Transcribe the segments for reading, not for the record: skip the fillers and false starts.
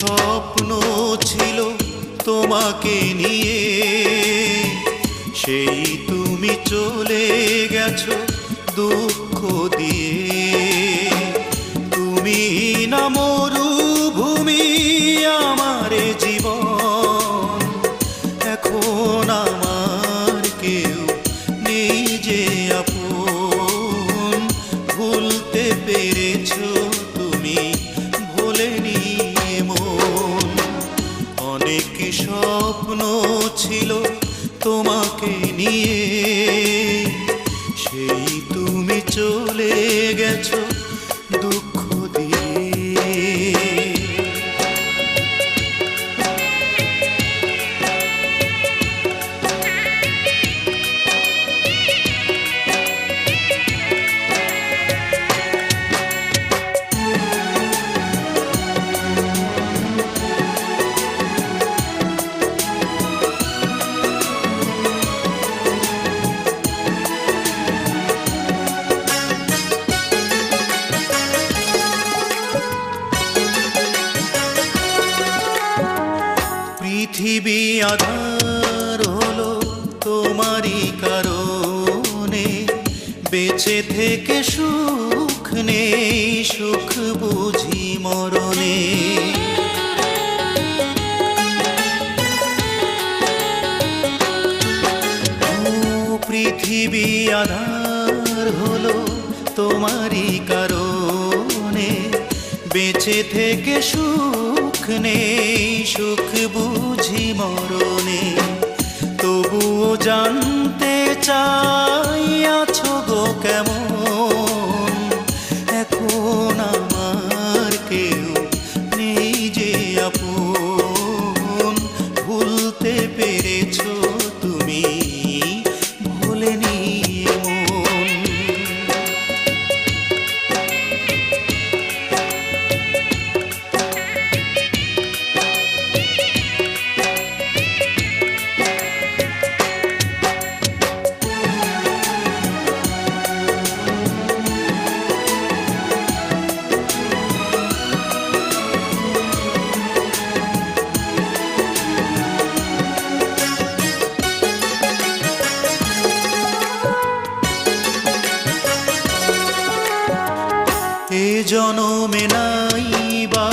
স্বপ্ন ছিল তোমাকে নিয়ে, সেই তুমি চলে গেছো দুঃখ দিয়ে। তুমি না মরুভূমি আমার জীবন, এখন আমার কেউ নেই যে আপন। ভুলতে পেরেছো তুমি, ভোলেনি মন। অনেক স্বপ্ন ছিল তোমাকে নিয়ে, সেই তুমি চলে গেছো দুঃখ দিয়ে। পৃথিবী আধার হলো তোমারই কারণে, বেঁচে থেকে সুখ নেই, সুখ বুঝি মরণে। পৃথিবী আধার হলো তোমারই কারণে, বেঁচে থেকে সুখ নেই, সুখ বুঝি মরণে। তবুও জানতে চাই আছো গো কেমন, এখন আমার কেউ নেই যে আপন। ভুলতে পেরেছো তুমি, ভোলেনি মন। এ জনমে নাই বা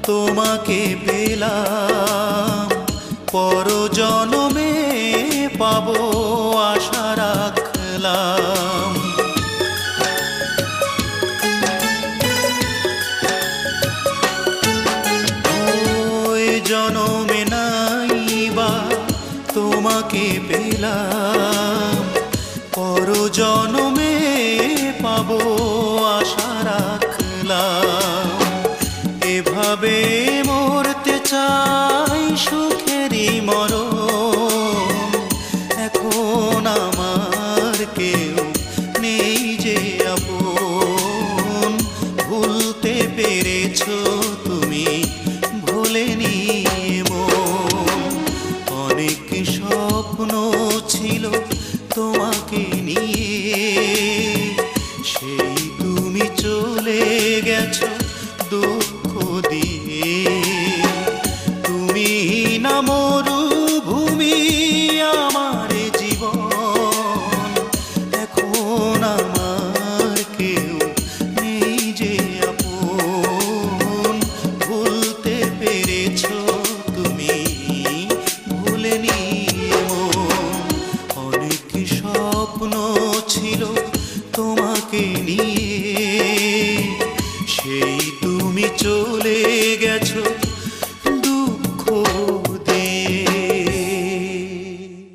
তোমাকে পেলাম, পর জনমে পাবো আশা রাখলাম। ওই জনমে নাই বা তোমাকে পেলাম, পর জনমে পাবো আশা রাখলাম। এভাবে মরতে চাই সুখেরই মরণ, এখন আমার কেউ নেই যে আপন। ভুলতে পেরেছো তুমি, ভোলেনি মন। অনেক স্বপ্ন ছিল তোমাকে নিয়ে, সেই তুমি চলে গেছো দুঃখ দিয়ে। তুমি না মরুভূমি আমার জীবন, এখন আমার কেউ নেই যে আপন। ভুলতে পেরেছো তুমি, ভোলেনি মন। অনেক স্বপ্ন ছিল